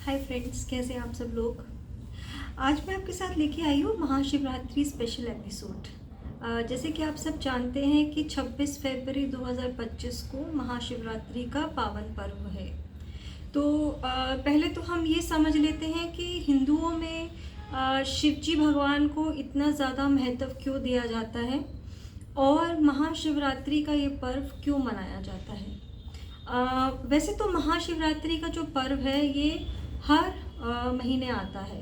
Hi friends, कैसे हैं आप सब लोग। आज मैं आपके साथ लेके आई हूँ महाशिवरात्रि स्पेशल एपिसोड। जैसे कि आप सब जानते हैं कि 26 फरवरी 2025 को महाशिवरात्रि का पावन पर्व है। तो पहले तो हम ये समझ लेते हैं कि हिंदुओं में शिव जी भगवान को इतना ज़्यादा महत्व क्यों दिया जाता है और महाशिवरात्रि का ये पर्व क्यों मनाया जाता है। वैसे तो महाशिवरात्रि का जो पर्व है ये हर महीने आता है।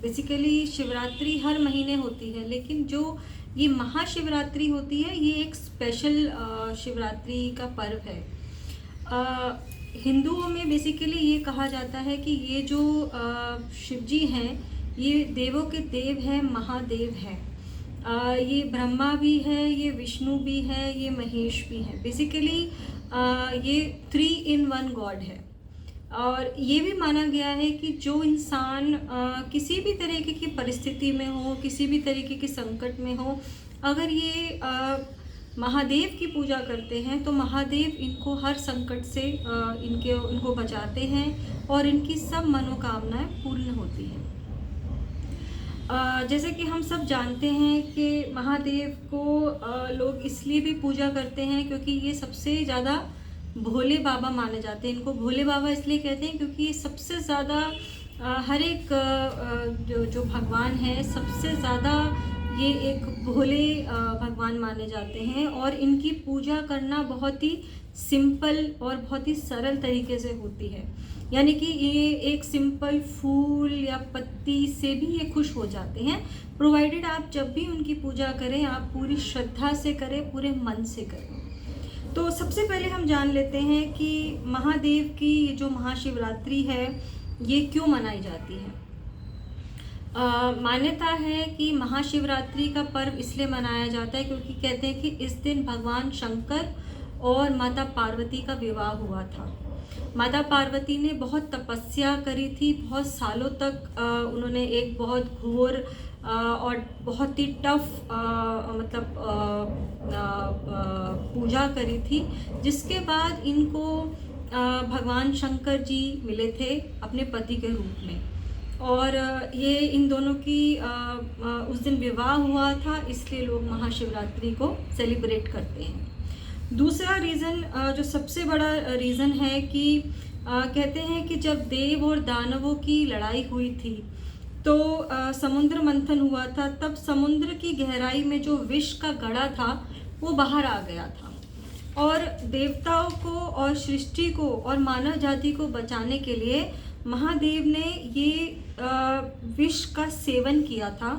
बेसिकली शिवरात्रि हर महीने होती है, लेकिन जो ये महाशिवरात्रि होती है ये एक स्पेशल शिवरात्रि का पर्व है। हिंदुओं में बेसिकली ये कहा जाता है कि ये जो शिव जी हैं ये देवों के देव हैं, महादेव हैं। ये ब्रह्मा भी है, ये विष्णु भी है, ये महेश भी है। बेसिकली ये 3 in 1 गॉड है। और ये भी माना गया है कि जो इंसान किसी भी तरीके की परिस्थिति में हो, किसी भी तरीके के संकट में हो, अगर ये महादेव की पूजा करते हैं तो महादेव इनको हर संकट से इनको बचाते हैं और इनकी सब मनोकामनाएं पूर्ण होती हैं। जैसे कि हम सब जानते हैं कि महादेव को लोग इसलिए भी पूजा करते हैं क्योंकि ये सबसे ज़्यादा भोले बाबा माने जाते हैं। इनको भोले बाबा इसलिए कहते हैं क्योंकि ये सबसे ज़्यादा हर एक जो भगवान है सबसे ज़्यादा ये एक भोले भगवान माने जाते हैं। और इनकी पूजा करना बहुत ही सिंपल और बहुत ही सरल तरीके से होती है। यानी कि ये एक सिंपल फूल या पत्ती से भी ये खुश हो जाते हैं, प्रोवाइडेड आप जब भी उनकी पूजा करें आप पूरी श्रद्धा से करें, पूरे मन से करें। तो सबसे पहले हम जान लेते हैं कि महादेव की जो महाशिवरात्रि है ये क्यों मनाई जाती है। मान्यता है कि महाशिवरात्रि का पर्व इसलिए मनाया जाता है क्योंकि कहते हैं कि इस दिन भगवान शंकर और माता पार्वती का विवाह हुआ था। माता पार्वती ने बहुत तपस्या करी थी, बहुत सालों तक उन्होंने एक बहुत घोर और बहुत ही टफ पूजा करी थी, जिसके बाद इनको भगवान शंकर जी मिले थे अपने पति के रूप में। और ये इन दोनों की उस दिन विवाह हुआ था, इसलिए लोग महाशिवरात्रि को सेलिब्रेट करते हैं। दूसरा रीज़न जो सबसे बड़ा रीज़न है कि कहते हैं कि जब देव और दानवों की लड़ाई हुई थी तो समुद्र मंथन हुआ था, तब समुद्र की गहराई में जो विष का घड़ा था वो बाहर आ गया था। और देवताओं को और सृष्टि को और मानव जाति को बचाने के लिए महादेव ने ये विष का सेवन किया था।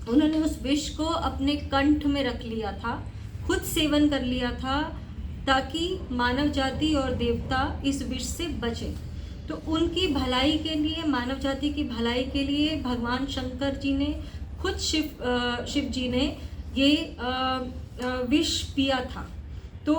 उन्होंने उस विष को अपने कंठ में रख लिया था, खुद सेवन कर लिया था, ताकि मानव जाति और देवता इस विष से बचे। तो उनकी भलाई के लिए, मानव जाति की भलाई के लिए भगवान शंकर जी ने खुद शिव जी ने ये विष पिया था। तो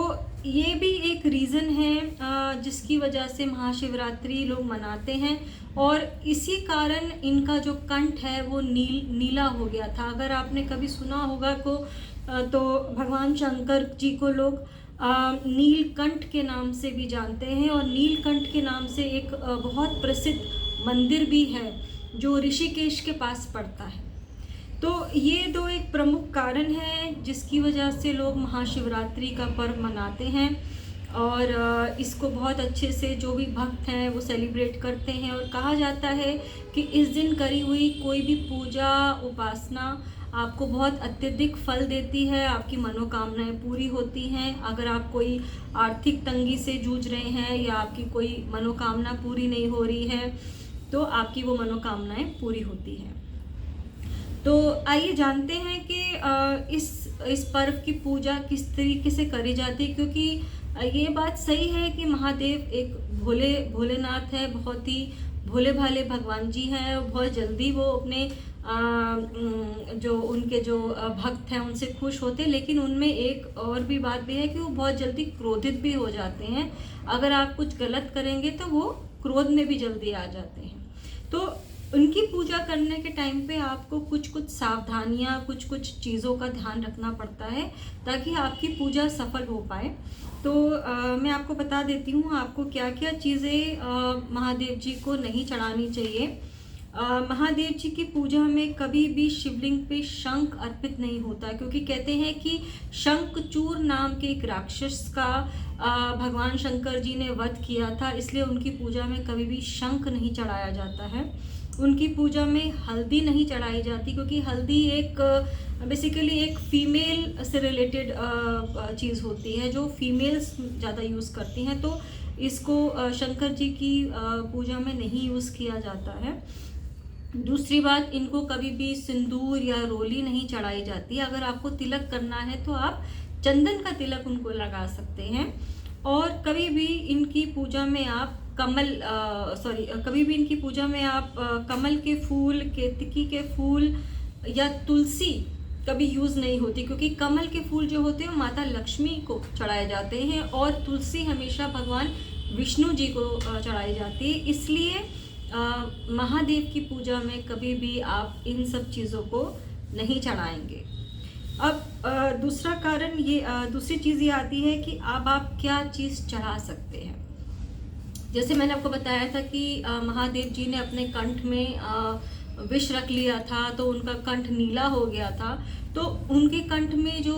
ये भी एक रीज़न है जिसकी वजह से महाशिवरात्रि लोग मनाते हैं। और इसी कारण इनका जो कंठ है वो नीला हो गया था। अगर आपने कभी सुना होगा तो भगवान शंकर जी को लोग नीलकंठ के नाम से भी जानते हैं। और नीलकंठ के नाम से एक बहुत प्रसिद्ध मंदिर भी है जो ऋषिकेश के पास पड़ता है। तो ये दो एक प्रमुख कारण हैं जिसकी वजह से लोग महाशिवरात्रि का पर्व मनाते हैं। और इसको बहुत अच्छे से जो भी भक्त हैं वो सेलिब्रेट करते हैं। और कहा जाता है कि इस दिन करी हुई कोई भी पूजा उपासना आपको बहुत अत्यधिक फल देती है, आपकी मनोकामनाएं पूरी होती हैं। अगर आप कोई आर्थिक तंगी से जूझ रहे हैं या आपकी कोई मनोकामना पूरी नहीं हो रही है तो आपकी वो मनोकामनाएं पूरी होती हैं। तो आइए जानते हैं कि इस पर्व की पूजा किस तरीके से करी जाती है। क्योंकि ये बात सही है कि महादेव एक भोलेनाथ है, बहुत ही भोले भाले भगवान जी हैं। बहुत जल्दी वो अपने जो उनके जो भक्त हैं उनसे खुश होते हैं, लेकिन उनमें एक और भी बात भी है कि वो बहुत जल्दी क्रोधित भी हो जाते हैं। अगर आप कुछ गलत करेंगे तो वो क्रोध में भी जल्दी आ जाते हैं। तो उनकी पूजा करने के टाइम पे आपको कुछ सावधानियाँ, कुछ चीज़ों का ध्यान रखना पड़ता है ताकि आपकी पूजा सफल हो पाए। तो मैं आपको बता देती हूँ आपको क्या क्या चीज़ें महादेव जी को नहीं चढ़ानी चाहिए। महादेव जी की पूजा में कभी भी शिवलिंग पे शंख अर्पित नहीं होता, क्योंकि कहते हैं कि शंखचूर नाम के एक राक्षस का भगवान शंकर जी ने वध किया था, इसलिए उनकी पूजा में कभी भी शंख नहीं चढ़ाया जाता है। उनकी पूजा में हल्दी नहीं चढ़ाई जाती, क्योंकि हल्दी एक बेसिकली एक फीमेल से रिलेटेड चीज़ होती है जो फीमेल्स ज़्यादा यूज़ करती हैं, तो इसको शंकर जी की पूजा में नहीं यूज़ किया जाता है। दूसरी बात, इनको कभी भी सिंदूर या रोली नहीं चढ़ाई जाती। अगर आपको तिलक करना है तो आप चंदन का तिलक उनको लगा सकते हैं। और कभी भी इनकी पूजा में आप कभी भी इनकी पूजा में आप कमल के फूल, केतकी के फूल या तुलसी कभी यूज़ नहीं होती, क्योंकि कमल के फूल जो होते हैं वो माता लक्ष्मी को चढ़ाए जाते हैं और तुलसी हमेशा भगवान विष्णु जी को चढ़ाई जाती है। इसलिए महादेव की पूजा में कभी भी आप इन सब चीज़ों को नहीं चढ़ाएंगे। अब दूसरा कारण ये दूसरी चीज़ ये आती है कि अब आप क्या चीज़ चढ़ा सकते हैं। जैसे मैंने आपको बताया था कि महादेव जी ने अपने कंठ में विष रख लिया था, तो उनका कंठ नीला हो गया था। तो उनके कंठ में जो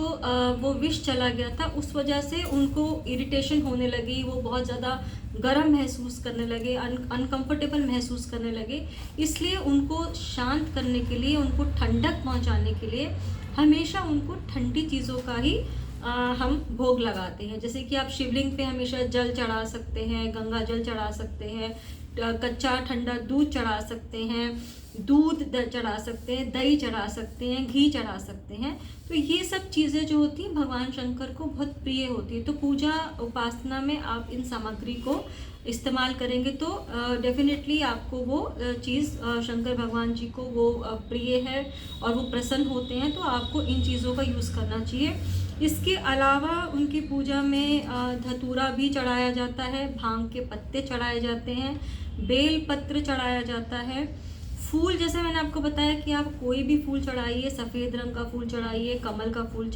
वो विष चला गया था, उस वजह से उनको इरिटेशन होने लगी, वो बहुत ज़्यादा गर्म महसूस करने लगे, अनकंफर्टेबल महसूस करने लगे। इसलिए उनको शांत करने के लिए, उनको ठंडक पहुंचाने के लिए हमेशा उनको ठंडी चीज़ों का ही हम भोग लगाते हैं। जैसे कि आप शिवलिंग पे हमेशा जल चढ़ा सकते हैं, गंगा जल चढ़ा सकते हैं, कच्चा ठंडा दूध चढ़ा सकते हैं, दूध चढ़ा सकते हैं, दही चढ़ा सकते हैं, घी चढ़ा सकते हैं। तो ये सब चीज़ें जो होती हैं भगवान शंकर को बहुत प्रिय होती है। तो पूजा उपासना में आप इन सामग्री को इस्तेमाल करेंगे तो डेफिनेटली आपको वो चीज़ शंकर भगवान जी को वो प्रिय है और वो प्रसन्न होते हैं, तो आपको इन चीज़ों का यूज़ करना चाहिए। इसके अलावा उनकी पूजा में धतूरा भी चढ़ाया जाता है, भांग के पत्ते चढ़ाए जाते हैं, बेल पत्र चढ़ाया जाता है। फूल, जैसे मैंने आपको बताया कि आप कोई भी फूल चढ़ाइए, सफ़ेद रंग का फूल चढ़ाइए, कमल का फूल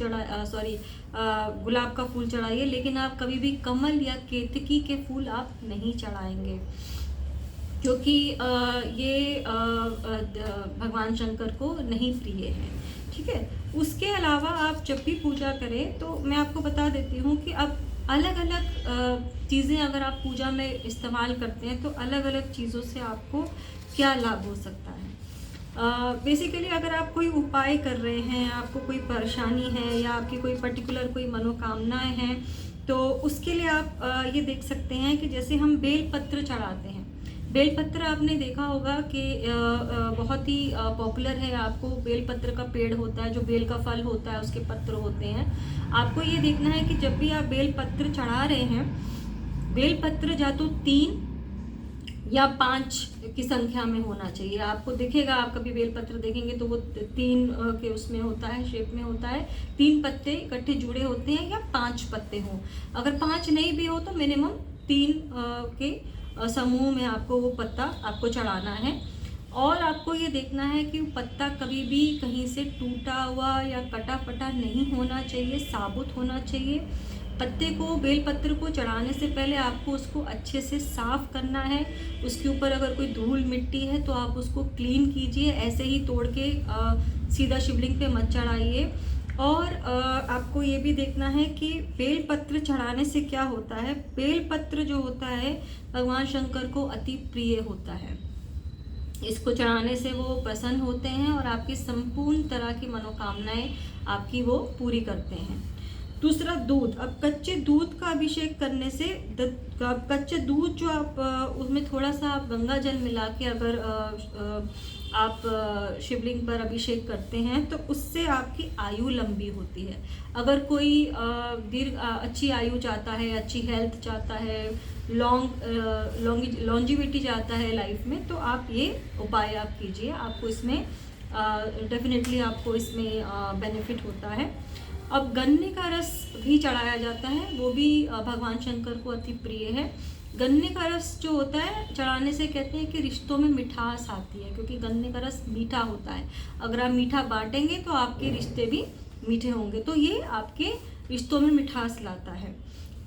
गुलाब का फूल चढ़ाइए, लेकिन आप कभी भी कमल या केतकी के फूल आप नहीं चढ़ाएंगे, क्योंकि ये भगवान शंकर को नहीं प्रिय है। ठीक है। उसके अलावा आप जब भी पूजा करें तो मैं आपको बता देती हूँ कि अब अलग अलग चीज़ें अगर आप पूजा में इस्तेमाल करते हैं तो अलग अलग चीज़ों से आपको क्या लाभ हो सकता है। बेसिकली अगर आप कोई उपाय कर रहे हैं, आपको कोई परेशानी है या आपकी कोई पर्टिकुलर कोई मनोकामनाएं हैं, तो उसके लिए आप ये देख सकते हैं कि जैसे हम बेल पत्र चढ़ाते हैं। बेलपत्र आपने देखा होगा कि बहुत ही पॉपुलर है। आपको बेलपत्र का पेड़ होता है, जो बेल का फल होता है उसके पत्र होते हैं। आपको ये देखना है कि जब भी आप बेलपत्र चढ़ा रहे हैं, बेलपत्र या तो 3 या 5 की संख्या में होना चाहिए। आपको दिखेगा, आप कभी बेलपत्र देखेंगे तो वो 3 के उसमें होता है, शेप में होता है। 3 पत्ते इकट्ठे जुड़े होते हैं या 5 पत्ते हों। अगर 5 नहीं भी हो तो मिनिमम 3 के समूह में आपको वो पत्ता आपको चढ़ाना है। और आपको ये देखना है कि वो पत्ता कभी भी कहीं से टूटा हुआ या कटा फटा नहीं होना चाहिए, साबुत होना चाहिए। पत्ते को, बेलपत्र को चढ़ाने से पहले आपको उसको अच्छे से साफ़ करना है। उसके ऊपर अगर कोई धूल मिट्टी है तो आप उसको क्लीन कीजिए, ऐसे ही तोड़ के सीधा शिवलिंग पे मत चढ़ाइए। और आपको ये भी देखना है कि बेलपत्र चढ़ाने से क्या होता है। बेलपत्र जो होता है भगवान शंकर को अति प्रिय होता है। इसको चढ़ाने से वो प्रसन्न होते हैं और आपकी संपूर्ण तरह की मनोकामनाएं आपकी वो पूरी करते हैं। दूसरा, दूध। अब कच्चे दूध का अभिषेक करने से कच्चे दूध जो आप उसमें थोड़ा सा आप गंगा जल मिला के अगर आप शिवलिंग पर अभिषेक करते हैं तो उससे आपकी आयु लंबी होती है। अगर कोई अच्छी आयु चाहता है, अच्छी हेल्थ चाहता है, लॉन्जिविटी चाहता है लाइफ में, तो आप ये उपाय आप कीजिए। आपको इसमें डेफिनेटली आपको इसमें बेनिफिट होता है। अब गन्ने का रस भी चढ़ाया जाता है, वो भी भगवान शंकर को अति प्रिय है। गन्ने का रस जो होता है चढ़ाने से कहते हैं कि रिश्तों में मिठास आती है, क्योंकि गन्ने का रस मीठा होता है। अगर आप मीठा बांटेंगे तो आपके रिश्ते भी मीठे होंगे, तो ये आपके रिश्तों में मिठास लाता है।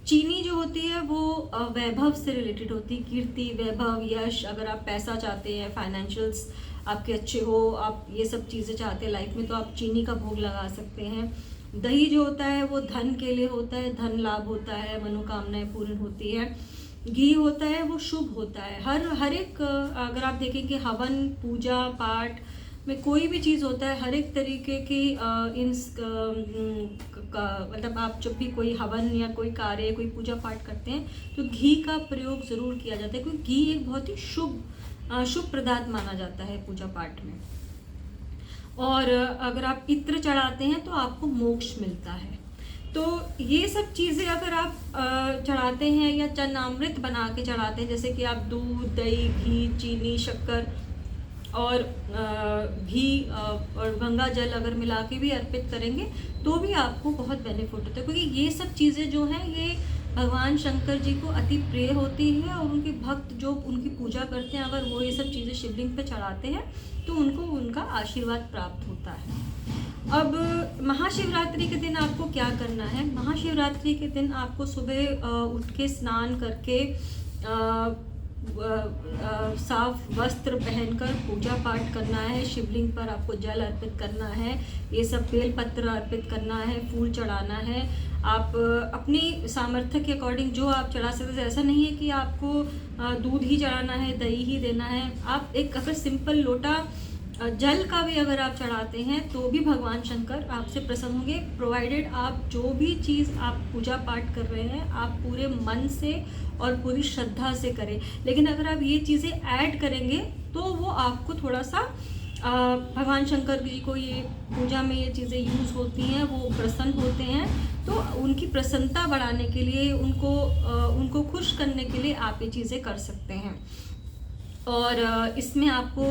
चीनी जो होती है वो वैभव से रिलेटेड होती है, कीर्ति, वैभव, यश। अगर आप पैसा चाहते हैं, फाइनेंशियल्स आपके अच्छे हो, आप ये सब चीज़ें चाहते हैं लाइफ में, तो आप चीनी का भोग लगा सकते हैं। दही जो होता है वो धन के लिए होता है, धन लाभ होता है, मनोकामनाएं पूर्ण होती है। घी होता है वो शुभ होता है। हर एक अगर आप देखें कि हवन, पूजा पाठ में कोई भी चीज़ होता है, हर एक तरीके की मतलब आप जब भी कोई हवन या कोई कार्य, कोई पूजा पाठ करते हैं तो घी का प्रयोग ज़रूर किया जाता है, क्योंकि घी एक बहुत ही शुभ पदार्थ माना जाता है पूजा पाठ में। और अगर आप इत्र चढ़ाते हैं तो आपको मोक्ष मिलता है। तो ये सब चीज़ें अगर आप चढ़ाते हैं या चरणामृत बना के चढ़ाते हैं, जैसे कि आप दूध, दही, घी, चीनी, शक्कर और घी और गंगा जल अगर मिला के भी अर्पित करेंगे तो भी आपको बहुत बेनिफिट होता है, क्योंकि ये सब चीज़ें जो हैं ये भगवान शंकर जी को अति प्रिय होती है। और उनके भक्त जो उनकी पूजा करते हैं, अगर वो ये सब चीज़ें शिवलिंग पे चढ़ाते हैं तो उनको उनका आशीर्वाद प्राप्त होता है। अब महाशिवरात्रि के दिन आपको क्या करना है? महाशिवरात्रि के दिन आपको सुबह उठ के स्नान करके साफ वस्त्र पहनकर पूजा पाठ करना है। शिवलिंग पर आपको जल अर्पित करना है, ये सब बेल पत्र अर्पित करना है, फूल चढ़ाना है। आप अपनी सामर्थ्य के अकॉर्डिंग जो आप चढ़ा सकते हैं। ऐसा नहीं है कि आपको दूध ही चढ़ाना है, दही ही देना है। आप एक अगर सिंपल लोटा जल का भी अगर आप चढ़ाते हैं तो भी भगवान शंकर आपसे प्रसन्न होंगे, प्रोवाइडेड आप जो भी चीज़ आप पूजा पाठ कर रहे हैं आप पूरे मन से और पूरी श्रद्धा से करें। लेकिन अगर आप ये चीज़ें ऐड करेंगे तो वो आपको थोड़ा सा भगवान शंकर जी को ये पूजा में ये चीज़ें यूज़ होती हैं, वो प्रसन्न होते हैं। तो उनकी प्रसन्नता बढ़ाने के लिए, उनको खुश करने के लिए आप ये चीज़ें कर सकते हैं। और इसमें आपको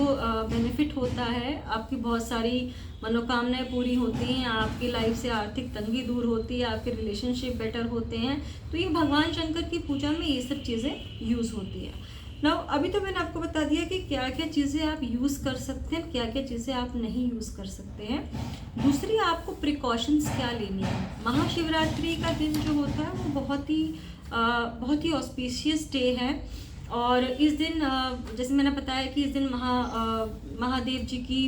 बेनिफिट होता है, आपकी बहुत सारी मनोकामनाएं पूरी होती हैं, आपकी लाइफ से आर्थिक तंगी दूर होती है, आपके रिलेशनशिप बेटर होते हैं। तो ये भगवान शंकर की पूजा में ये सब चीज़ें यूज़ होती है। नाउ अभी तो मैंने आपको बता दिया कि क्या क्या चीज़ें आप यूज़ कर सकते हैं, क्या क्या चीज़ें आप नहीं यूज़ कर सकते हैं। दूसरी आपको प्रिकॉशंस क्या लेनी है। महाशिवरात्रि का दिन जो होता है वो बहुत ही ऑस्पिशियस डे है। और इस दिन जैसे मैंने बताया कि इस दिन महादेव जी की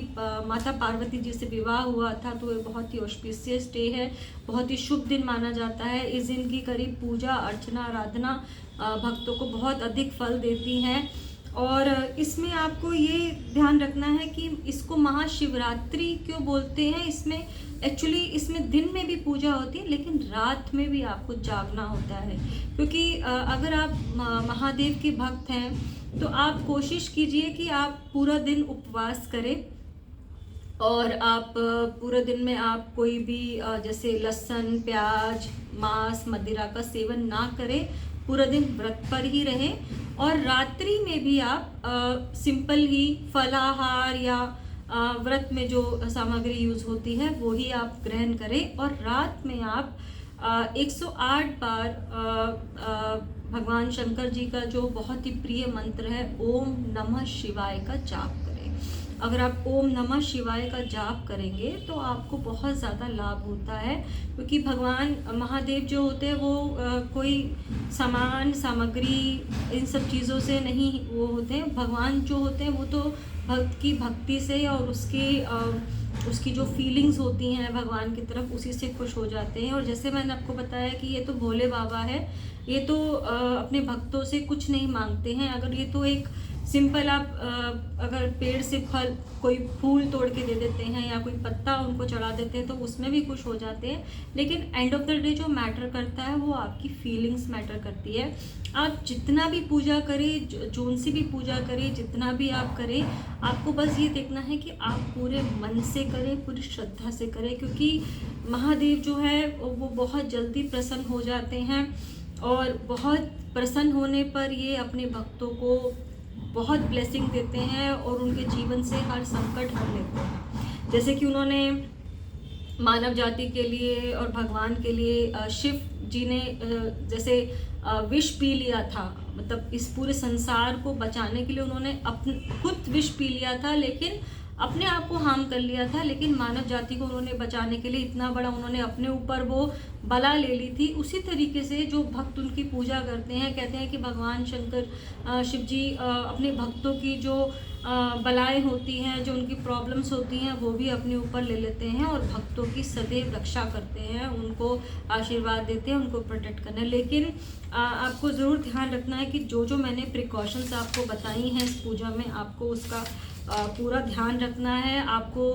माता पार्वती जी से विवाह हुआ था, तो ये बहुत ही ऑस्पिशियस डे है, बहुत ही शुभ दिन माना जाता है। इस दिन की करीब पूजा अर्चना आराधना भक्तों को बहुत अधिक फल देती हैं। और इसमें आपको ये ध्यान रखना है कि इसको महाशिवरात्रि क्यों बोलते हैं। इसमें एक्चुअली इसमें दिन में भी पूजा होती है, लेकिन रात में भी आपको जागना होता है, क्योंकि अगर आप महादेव के भक्त हैं तो आप कोशिश कीजिए कि आप पूरा दिन उपवास करें। और आप पूरे दिन में आप कोई भी जैसे लहसुन, प्याज, मांस, मदिरा का सेवन ना करें, पूरा दिन व्रत पर ही रहें। और रात्रि में भी आप सिंपल ही फलाहार या व्रत में जो सामग्री यूज़ होती है वो ही आप ग्रहण करें। और रात में आप 108 बार भगवान शंकर जी का जो बहुत ही प्रिय मंत्र है ओम नमः शिवाय का जाप करें। अगर आप ओम नमः शिवाय का जाप करेंगे तो आपको बहुत ज़्यादा लाभ होता है, क्योंकि भगवान महादेव जो होते हैं वो कोई सामान सामग्री इन सब चीज़ों से नहीं वो होते हैं। भगवान जो होते हैं वो तो भक्त की भक्ति से और उसकी जो फीलिंग्स होती हैं भगवान की तरफ, उसी से खुश हो जाते हैं। और जैसे मैंने आपको बताया कि ये तो भोले बाबा है, ये तो अपने भक्तों से कुछ नहीं मांगते हैं। अगर ये तो एक सिंपल आप अगर पेड़ से फल कोई फूल तोड़ के दे देते हैं या कोई पत्ता उनको चढ़ा देते हैं तो उसमें भी खुश हो जाते हैं। लेकिन एंड ऑफ द डे जो मैटर करता है वो आपकी फीलिंग्स मैटर करती है। आप जितना भी पूजा करें, जोन सी भी पूजा करें, जितना भी आप करें, आपको बस ये देखना है कि आप पूरे मन से करें, पूरी श्रद्धा से करें, क्योंकि महादेव जो है वो बहुत जल्दी प्रसन्न हो जाते हैं। और बहुत प्रसन्न होने पर ये अपने भक्तों को बहुत ब्लेसिंग देते हैं और उनके जीवन से हर संकट हर लेते हैं। जैसे कि उन्होंने मानव जाति के लिए और भगवान के लिए शिव जी ने जैसे विष पी लिया था, मतलब इस पूरे संसार को बचाने के लिए उन्होंने खुद विष पी लिया था, लेकिन अपने आप को हार्म कर लिया था, लेकिन मानव जाति को उन्होंने बचाने के लिए इतना बड़ा उन्होंने अपने ऊपर वो बला ले ली थी। उसी तरीके से जो भक्त उनकी पूजा करते हैं, कहते हैं कि भगवान शंकर शिव जी अपने भक्तों की जो बलाएं होती हैं, जो उनकी प्रॉब्लम्स होती हैं, वो भी अपने ऊपर ले लेते हैं और भक्तों की सदैव रक्षा करते हैं, उनको आशीर्वाद देते हैं, उनको प्रोटेक्ट करना है। लेकिन आपको ज़रूर ध्यान रखना है कि जो जो मैंने प्रिकॉशंस आपको बताई हैं इस पूजा में, आपको उसका पूरा ध्यान रखना है। आपको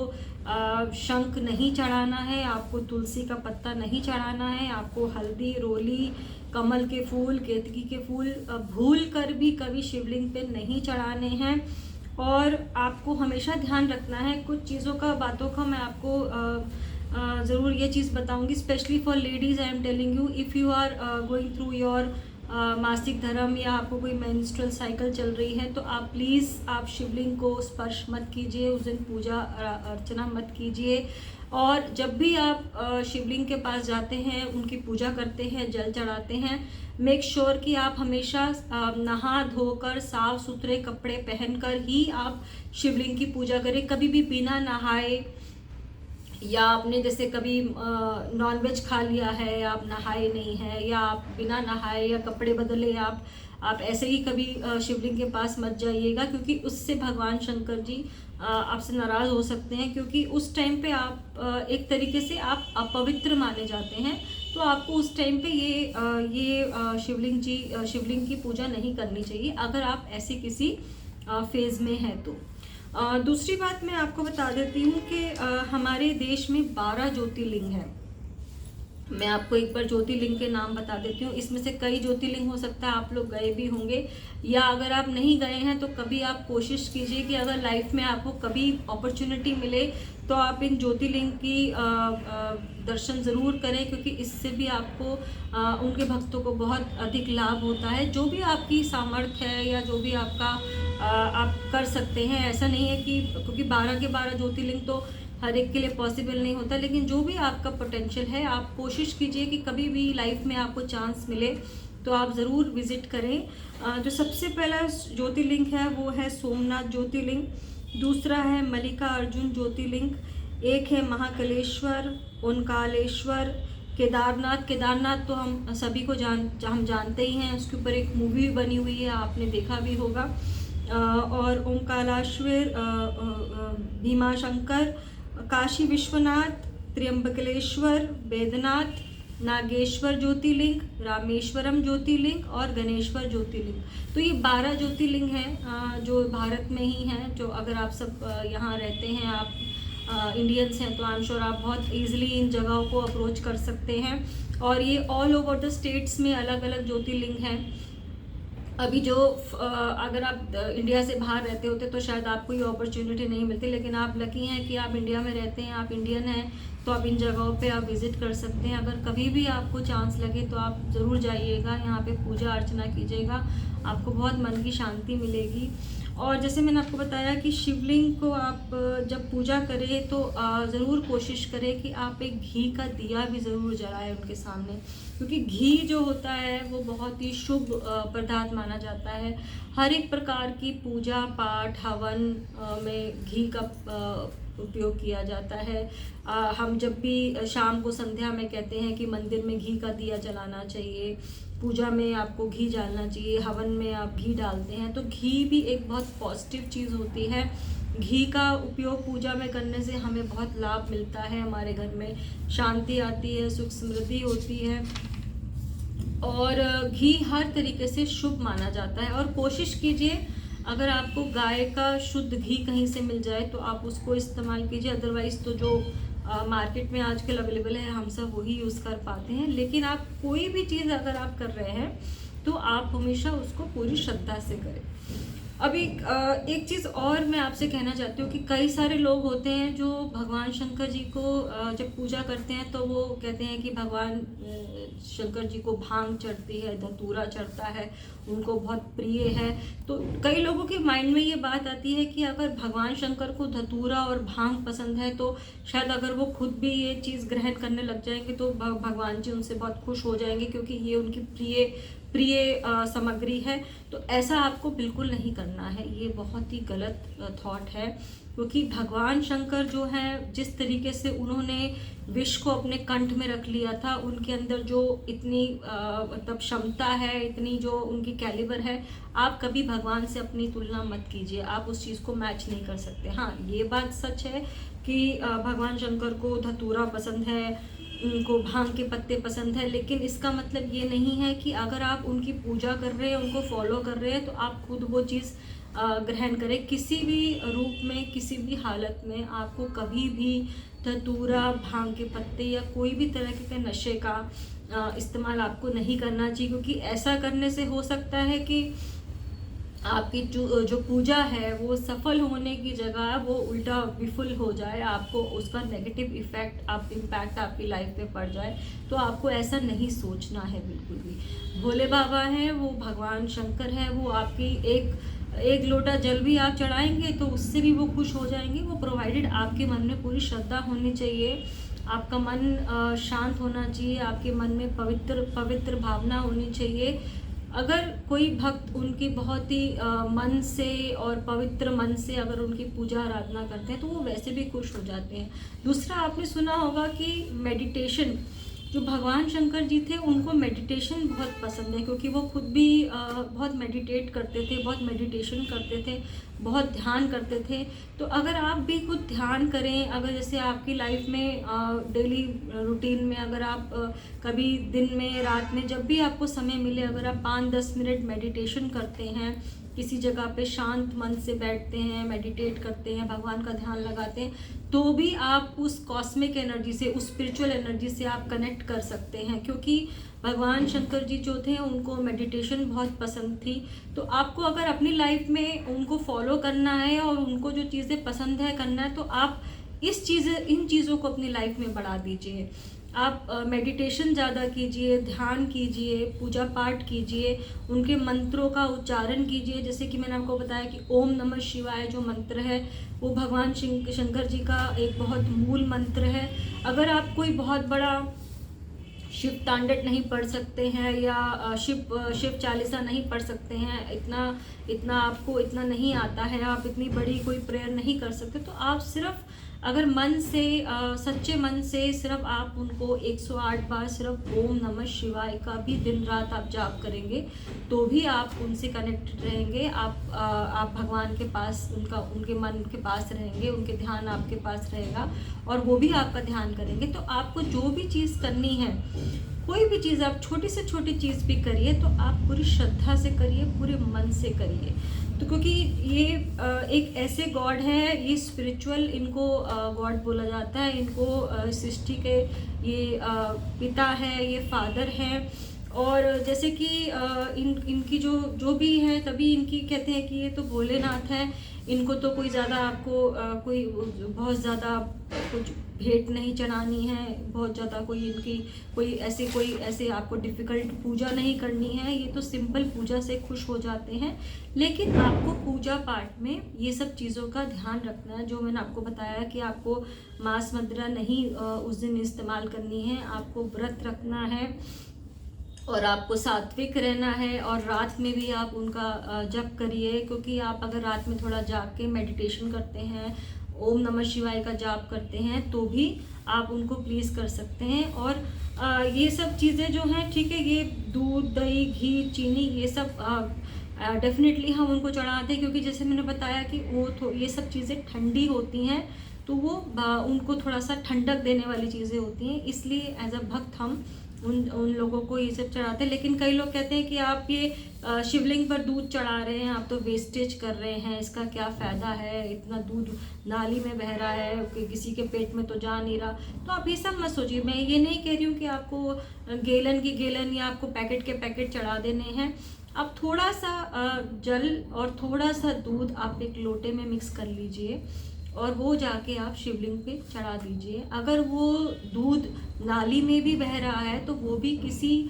शंख नहीं चढ़ाना है, आपको तुलसी का पत्ता नहीं चढ़ाना है, आपको हल्दी, रोली, कमल के फूल, केतकी के फूल भूल कर भी कभी शिवलिंग पे नहीं चढ़ाने हैं। और आपको हमेशा ध्यान रखना है कुछ चीज़ों का, बातों का मैं आपको ज़रूर ये चीज़ बताऊंगी, specially for ladies. I am telling you, if you are going through your मासिक धर्म या आपको कोई मेंस्ट्रुअल साइकिल चल रही है, तो आप प्लीज़ आप शिवलिंग को स्पर्श मत कीजिए, उस दिन पूजा अर्चना मत कीजिए। और जब भी आप शिवलिंग के पास जाते हैं, उनकी पूजा करते हैं, जल चढ़ाते हैं, मेक श्योर कि आप हमेशा नहा धोकर साफ सुथरे कपड़े पहनकर ही आप शिवलिंग की पूजा करें। कभी भी बिना नहाए, या आपने जैसे कभी नॉनवेज खा लिया है, आप नहाए नहीं हैं, या आप बिना नहाए या कपड़े बदले आप ऐसे ही कभी शिवलिंग के पास मत जाइएगा, क्योंकि उससे भगवान शंकर जी आपसे नाराज़ हो सकते हैं। क्योंकि उस टाइम पे आप एक तरीके से आप अपवित्र माने जाते हैं, तो आपको उस टाइम पे ये शिवलिंग की पूजा नहीं करनी चाहिए अगर आप ऐसे किसी फेज़ में हैं तो। दूसरी बात मैं आपको बता देती हूँ कि हमारे देश में 12 ज्योतिर्लिंग हैं। मैं आपको एक बार ज्योतिर्लिंग के नाम बता देती हूँ। इसमें से कई ज्योतिर्लिंग हो सकता है आप लोग गए भी होंगे, या अगर आप नहीं गए हैं तो कभी आप कोशिश कीजिए कि अगर लाइफ में आपको कभी अपॉर्चुनिटी मिले तो आप इन ज्योतिर्लिंग की दर्शन ज़रूर करें, क्योंकि इससे भी आपको उनके भक्तों को बहुत अधिक लाभ होता है। जो भी आपकी सामर्थ्य है या जो भी आपका आप कर सकते हैं, ऐसा नहीं है कि क्योंकि 12 के 12 ज्योतिर्लिंग तो हर एक के लिए पॉसिबल नहीं होता, लेकिन जो भी आपका पोटेंशियल है आप कोशिश कीजिए कि कभी भी लाइफ में आपको चांस मिले तो आप ज़रूर विज़िट करें। जो सबसे पहला ज्योतिर्लिंग है वो है सोमनाथ ज्योतिर्लिंग, दूसरा है मल्लिकार्जुन ज्योतिर्लिंग, एक है महाकालेश्वर, ओंकारेश्वर, केदारनाथ तो हम सभी को हम जानते ही हैं, उसके ऊपर एक मूवी बनी हुई है, आपने देखा भी होगा। और ओंकारेश्वर, भीमाशंकर, काशी विश्वनाथ, त्र्यंबकेश्वर, बैद्यनाथ, नागेश्वर ज्योतिर्लिंग, रामेश्वरम ज्योतिर्लिंग और गणेश्वर ज्योतिर्लिंग। तो ये 12 ज्योतिर्लिंग हैं जो भारत में ही हैं। जो अगर आप सब यहाँ रहते हैं, आप इंडियंस हैं, तो आई एम श्योर आप बहुत ईजिली इन जगहों को अप्रोच कर सकते हैं। और ये ऑल ओवर द स्टेट्स में अलग अलग ज्योतिर्लिंग हैं। अभी जो अगर आप इंडिया से बाहर रहते होते तो शायद आपको ये अपॉर्चुनिटी नहीं मिलती, लेकिन आप लकी हैं कि आप इंडिया में रहते हैं, आप इंडियन हैं, तो आप इन जगहों पे आप विज़िट कर सकते हैं। अगर कभी भी आपको चांस लगे तो आप ज़रूर जाइएगा, यहाँ पे पूजा अर्चना कीजिएगा, आपको बहुत मन की शांति मिलेगी। और जैसे मैंने आपको बताया कि शिवलिंग को आप जब पूजा करें तो ज़रूर कोशिश करें कि आप एक घी का दिया भी ज़रूर जलाएं उनके सामने, क्योंकि घी जो होता है वो बहुत ही शुभ पदार्थ माना जाता है। हर एक प्रकार की पूजा पाठ हवन में घी का उपयोग किया जाता है। हम जब भी शाम को संध्या में कहते हैं कि मंदिर में घी का दिया जलाना चाहिए, पूजा में आपको घी डालना चाहिए, हवन में आप घी डालते हैं, तो घी भी एक बहुत पॉजिटिव चीज़ होती है। घी का उपयोग पूजा में करने से हमें बहुत लाभ मिलता है, हमारे घर में शांति आती है, सुख समृद्धि होती है, और घी हर तरीके से शुभ माना जाता है। और कोशिश कीजिए अगर आपको गाय का शुद्ध घी कहीं से मिल जाए तो आप उसको इस्तेमाल कीजिए, अदरवाइज़ तो जो मार्केट में आजकल अवेलेबल है हम सब वही यूज़ कर पाते हैं। लेकिन आप कोई भी चीज़ अगर आप कर रहे हैं तो आप हमेशा उसको पूरी श्रद्धा से करें। अब एक चीज़ और मैं आपसे कहना चाहती हूँ कि कई सारे लोग होते हैं जो भगवान शंकर जी को जब पूजा करते हैं तो वो कहते हैं कि भगवान शंकर जी को भांग चढ़ती है, धतूरा चढ़ता है, उनको बहुत प्रिय है। तो कई लोगों के माइंड में ये बात आती है कि अगर भगवान शंकर को धतूरा और भांग पसंद है तो शायद अगर वो खुद भी ये चीज़ ग्रहण करने लग जाएंगे तो भगवान जी उनसे बहुत खुश हो जाएंगे, क्योंकि ये उनकी प्रिय प्रिय सामग्री है, तो ऐसा आपको बिल्कुल नहीं करना है। ये बहुत ही गलत थॉट है, क्योंकि भगवान शंकर जो हैं, जिस तरीके से उन्होंने विष को अपने कंठ में रख लिया था, उनके अंदर जो इतनी मतलब क्षमता है, इतनी जो उनकी कैलिबर है, आप कभी भगवान से अपनी तुलना मत कीजिए। आप उस चीज़ को मैच नहीं कर सकते। हाँ, ये बात सच है कि भगवान शंकर को धतूरा पसंद है, उनको भांग के पत्ते पसंद है, लेकिन इसका मतलब ये नहीं है कि अगर आप उनकी पूजा कर रहे हैं, उनको फॉलो कर रहे हैं, तो आप खुद वो चीज़ ग्रहण करें। किसी भी रूप में, किसी भी हालत में आपको कभी भी धतूरा, भांग के पत्ते या कोई भी तरह के नशे का इस्तेमाल आपको नहीं करना चाहिए, क्योंकि ऐसा करने से हो सकता है कि आपकी जो पूजा है वो सफल होने की जगह वो उल्टा विफल हो जाए, आपको उसका नेगेटिव इम्पैक्ट आपकी लाइफ पे पड़ जाए। तो आपको ऐसा नहीं सोचना है बिल्कुल भी। भोले बाबा हैं, वो भगवान शंकर हैं, वो आपकी एक लोटा जल भी आप चढ़ाएंगे तो उससे भी वो खुश हो जाएंगे। वो प्रोवाइडेड आपके मन में पूरी श्रद्धा होनी चाहिए, आपका मन शांत होना चाहिए, आपके मन में पवित्र भावना होनी चाहिए। अगर कोई भक्त उनकी बहुत ही मन से और पवित्र मन से अगर उनकी पूजा आराधना करते हैं, तो वो वैसे भी खुश हो जाते हैं। दूसरा, आपने सुना होगा कि मेडिटेशन, जो भगवान शंकर जी थे उनको मेडिटेशन बहुत पसंद है, क्योंकि वो खुद भी बहुत मेडिटेट करते थे, बहुत मेडिटेशन करते थे, बहुत ध्यान करते थे। तो अगर आप भी खुद ध्यान करें, अगर जैसे आपकी लाइफ में डेली रूटीन में अगर आप कभी दिन में, रात में, जब भी आपको समय मिले, अगर आप 5-10 मिनट मेडिटेशन करते हैं, किसी जगह पे शांत मन से बैठते हैं, मेडिटेट करते हैं, भगवान का ध्यान लगाते हैं, तो भी आप उस कॉस्मिक एनर्जी से, उस स्पिरिचुअल एनर्जी से आप कनेक्ट कर सकते हैं। क्योंकि भगवान शंकर जी जो थे उनको मेडिटेशन बहुत पसंद थी। तो आपको अगर अपनी लाइफ में उनको फॉलो करना है और उनको जो चीज़ें पसंद है करना है, तो आप इन चीज़ों को अपनी लाइफ में बढ़ा दीजिए। आप मेडिटेशन ज़्यादा कीजिए, ध्यान कीजिए, पूजा पाठ कीजिए, उनके मंत्रों का उच्चारण कीजिए। जैसे कि मैंने आपको बताया कि ओम नमः शिवाय जो मंत्र है वो भगवान शंकर जी का एक बहुत मूल मंत्र है। अगर आप कोई बहुत बड़ा शिव तांडव नहीं पढ़ सकते हैं या शिव चालीसा नहीं पढ़ सकते हैं, इतना आपको इतना नहीं आता है, आप इतनी बड़ी कोई प्रेयर नहीं कर सकते, तो आप सिर्फ अगर मन से सच्चे मन से सिर्फ आप उनको 108 बार सिर्फ ओम नमः शिवाय का भी दिन रात आप जाप करेंगे, तो भी आप उनसे कनेक्टेड रहेंगे। आप भगवान के पास, उनके मन के पास रहेंगे, उनके ध्यान आपके पास रहेगा और वो भी आपका ध्यान करेंगे। तो आपको जो भी चीज़ करनी है, कोई भी चीज़ आप छोटी से छोटी चीज़ भी करिए, तो आप पूरी श्रद्धा से करिए, पूरे मन से करिए। तो क्योंकि ये एक ऐसे गॉड है, ये स्पिरिचुअल इनको गॉड बोला जाता है, इनको सृष्टि के ये पिता है, ये फादर है। और जैसे कि इनकी जो भी है, तभी इनकी कहते हैं कि ये तो भोलेनाथ है, इनको तो कोई ज़्यादा आपको कोई बहुत ज़्यादा कुछ भेंट नहीं चढ़ानी है, बहुत ज़्यादा कोई ऐसे आपको डिफ़िकल्ट पूजा नहीं करनी है, ये तो सिंपल पूजा से खुश हो जाते हैं। लेकिन आपको पूजा पाठ में ये सब चीज़ों का ध्यान रखना है, जो मैंने आपको बताया कि आपको मांस मदिरा नहीं उस दिन इस्तेमाल करनी है, आपको व्रत रखना है और आपको सात्विक रहना है, और रात में भी आप उनका जप करिए। क्योंकि आप अगर रात में थोड़ा जाग के मेडिटेशन करते हैं, ओम नमः शिवाय का जाप करते हैं, तो भी आप उनको प्लीज़ कर सकते हैं। और ये सब चीज़ें जो हैं, ठीक है, ये दूध, दही, घी, चीनी, ये सब डेफिनेटली हम उनको चढ़ाते हैं, क्योंकि जैसे मैंने बताया कि ये सब चीज़ें ठंडी होती हैं, तो वो उनको थोड़ा सा ठंडक देने वाली चीज़ें होती हैं, इसलिए एज अ भक्त हम उन लोगों को ये सब चढ़ाते हैं। लेकिन कई लोग कहते हैं कि आप ये शिवलिंग पर दूध चढ़ा रहे हैं, आप तो वेस्टेज कर रहे हैं, इसका क्या फ़ायदा है, इतना दूध नाली में बह रहा है कि किसी के पेट में तो जा नहीं रहा। तो आप ये सब मत सोचिए। मैं ये नहीं कह रही हूँ कि आपको गैलन की गैलन या आपको पैकेट के पैकेट चढ़ा देने हैं। आप थोड़ा सा जल और थोड़ा सा दूध आप एक लोटे में मिक्स कर लीजिए और वो जाके आप शिवलिंग पे चढ़ा दीजिए। अगर वो दूध नाली में भी बह रहा है, तो वो भी किसी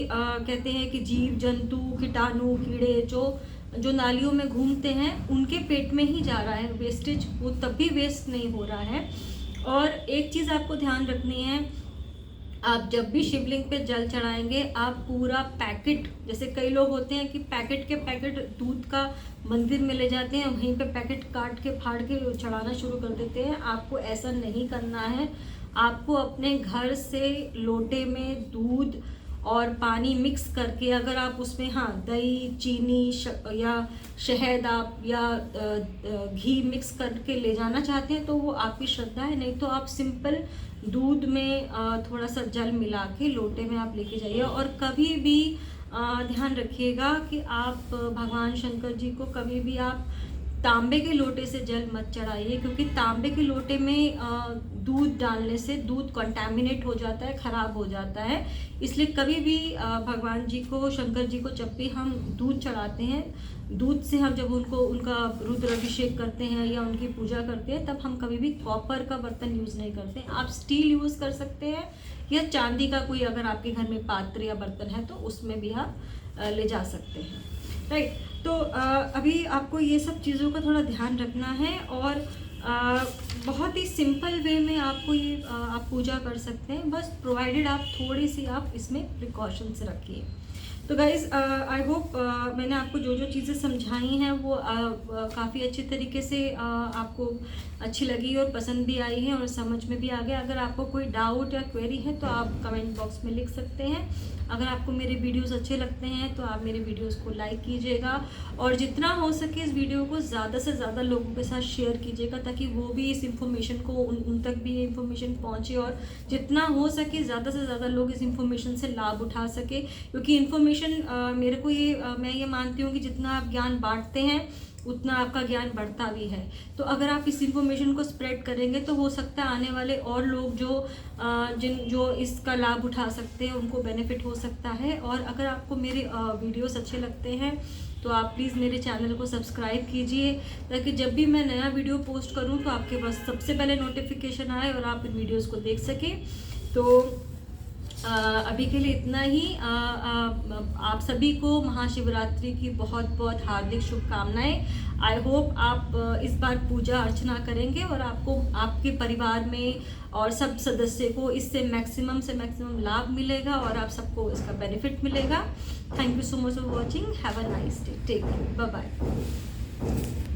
कहते हैं कि जीव जंतु, कीटाणु, कीड़े जो नालियों में घूमते हैं, उनके पेट में ही जा रहा है। वेस्टेज वो तब भी वेस्ट नहीं हो रहा है। और एक चीज़ आपको ध्यान रखनी है, आप जब भी शिवलिंग पे जल चढ़ाएंगे आप पूरा पैकेट, जैसे कई लोग होते हैं कि पैकेट के पैकेट दूध का मंदिर में ले जाते हैं, वहीं पे पैकेट काट के फाड़ के चढ़ाना शुरू कर देते हैं। आपको ऐसा नहीं करना है। आपको अपने घर से लोटे में दूध और पानी मिक्स करके, अगर आप उसमें दही, चीनी या शहद आप या घी मिक्स करके ले जाना चाहते हैं तो वो आपकी श्रद्धा है। नहीं तो आप सिंपल दूध में थोड़ा सा जल मिला के लोटे में आप लेके जाइए। और कभी भी ध्यान रखिएगा कि आप भगवान शंकर जी को कभी भी आप तांबे के लोटे से जल मत चढ़ाइए, क्योंकि तांबे के लोटे में दूध डालने से दूध कंटामिनेट हो जाता है, ख़राब हो जाता है। इसलिए कभी भी भगवान जी को, शंकर जी को जब भी हम दूध चढ़ाते हैं, दूध से हम जब उनका रुद्राभिषेक करते हैं या उनकी पूजा करते हैं, तब हम कभी भी कॉपर का बर्तन यूज़ नहीं करते। आप स्टील यूज़ कर सकते हैं या चांदी का कोई, अगर आपके घर में पात्र या बर्तन है तो उसमें भी आप ले जा सकते हैं, राइट। तो अभी आपको ये सब चीज़ों का थोड़ा ध्यान रखना है और बहुत ही सिंपल वे में आपको ये आप पूजा कर सकते हैं, बस प्रोवाइडेड आप थोड़ी सी आप इसमें प्रिकॉशंस रखिए। तो गाइज़ आई होप मैंने आपको जो जो चीज़ें समझाई हैं वो काफ़ी अच्छी तरीके से आपको अच्छी लगी और पसंद भी आई है और समझ में भी आ गया। अगर आपको कोई डाउट या क्वेरी है तो आप कमेंट बॉक्स में लिख सकते हैं। अगर आपको मेरे वीडियोस अच्छे लगते हैं तो आप मेरे वीडियोस को लाइक कीजिएगा और जितना हो सके इस वीडियो को ज़्यादा से ज़्यादा लोगों के साथ शेयर कीजिएगा, ताकि वो भी इस इन्फॉर्मेशन को उन तक भी ये इन्फॉर्मेशन पहुँचे और जितना हो सके ज़्यादा से ज़्यादा लोग इस इन्फॉर्मेशन से लाभ उठा सके। क्योंकि इन्फॉर्मेशन मेरे को मैं ये मानती हूँ कि जितना आप ज्ञान बांटते हैं उतना आपका ज्ञान बढ़ता भी है। तो अगर आप इस इन्फॉर्मेशन को स्प्रेड करेंगे तो हो सकता है आने वाले और लोग जो इसका लाभ उठा सकते हैं उनको बेनिफिट हो सकता है। और अगर आपको मेरे वीडियोस अच्छे लगते हैं तो आप प्लीज़ मेरे चैनल को सब्सक्राइब कीजिए, ताकि जब भी मैं नया वीडियो पोस्ट करूं तो आपके पास सबसे पहले नोटिफिकेशन आए और आप इन वीडियोज़ को देख सकें। तो अभी के लिए इतना ही। आप सभी को महाशिवरात्रि की बहुत बहुत हार्दिक शुभकामनाएं। आई होप आप इस बार पूजा अर्चना करेंगे और आपको आपके परिवार में और सब सदस्य को इससे मैक्सिमम से मैक्सिमम लाभ मिलेगा और आप सबको इसका बेनिफिट मिलेगा। Thank you so much for watching. Have a nice day. Take care. Bye bye.